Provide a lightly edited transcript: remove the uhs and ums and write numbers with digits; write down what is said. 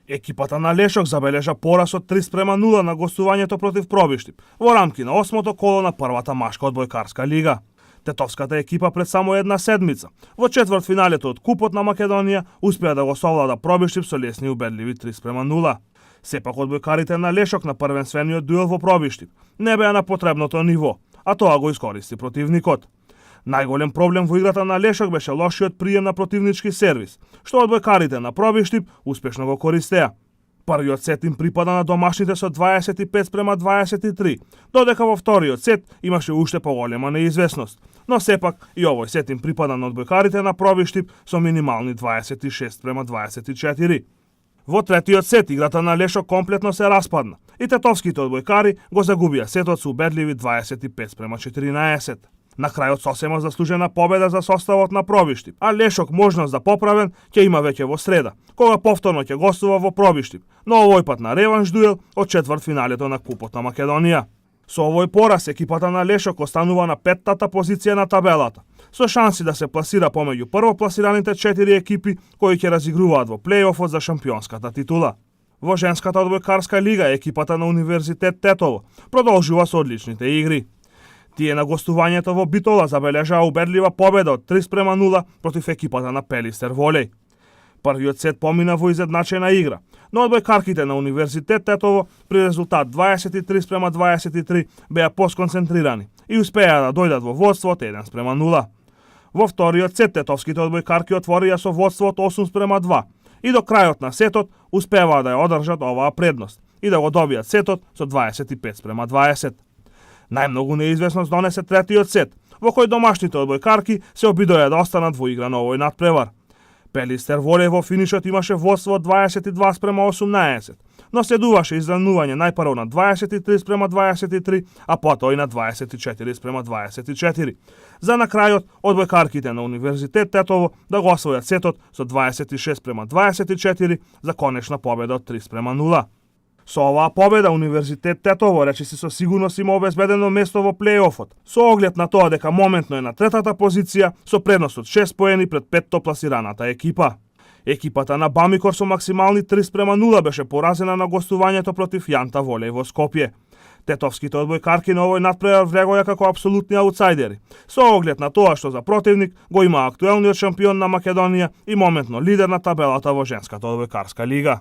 Екипата на Лешок забележа пораз од 3:0 на гостувањето против Пробиштип во рамки на 8-то коло на првата машка одбојкарска лига. Тетовската екипа пред само една седмица, во четвртфиналето од Купот на Македонија, успеа да го совлада Пробиштип со лесни и убедливи 3:0. Сепак одбојкарите на Лешок на првенствениот дуел во Пробиштип не беа на потребното ниво, а тоа го искористи противникот. Најголем проблем во играта на Лешок беше лошиот прием на противнички сервис, што одбојкарите на Пробиштип успешно го користеа. Првиот сет им припада на домашните со 25:23, додека во вториот сет имаше уште поголема неизвестност, но сепак и овој сет им припада на одбојкарите на Пробиштип со минимални 26:24. Во третиот сет играта на Лешок комплетно се распадна и тетовските одбојкари го загубија сетот со убедливи 25:14. На крајот сосема заслужена победа за составот на Пробиштип, а Лешок можност за поправен ќе има веќе во среда, кога повторно ќе гостува во Пробиштип, но овој пат на реванш дуел од четвртфиналето на Купот на Македонија. Со овој пораз екипата на Лешок останува на 5-тата позиција на табелата, со шанси да се пласира помеѓу првопласираните 4 екипи кои ќе разигруваат во плејофот за шампионската титула. Во женската одбојкарска лига екипата на Универзитет Тетово продолжува со одличните игри. Тие на гостувањето во Битола забележаа убедлива победа од 3:0 против екипата на Пелистер Волеј. Првиот сет помина во изедначена игра, но одбојкарките на Универзитет Тетово при резултат 23:23 беа посконцентрирани и успеа да дојдат во водство од 1:0. Во вториот сет тетовските одбојкарки отворија со водство од 8:2 и до крајот на сетот успеваа да ја одржат оваа предност и да го добијат сетот со 25:20. Најмногу неизвестност донесе третиот сет, во кој домашните одбојкарки се обидоја да останат во игра на овој надпревар. Пелистер Волеј во финишот имаше водство од 22:18, но следуваше изравнување најпрво на 23:23, а потоа и на 24:24. За на крајот одбојкарките на Универзитет Тетово да го освојат сетот со 26:24 за конечна победа од 3:0. Со оваа победа Универзитет Тетово речиси со сигурност има обезбедено место во плејофот, со оглед на тоа дека моментно е на третата позиција со предност од 6 поени пред петто пласираната екипа. Екипата на Бамикор со максимални 3:0 беше поразена на гостувањето против Јанта Волеј во Скопје. Тетовските одбојкарки на овој надпревар влегоја како апсолутни аутсайдери, со оглед на тоа што за противник го има актуелниот шампион на Македонија и моментно лидер на табелата во женската одбојкарска лига.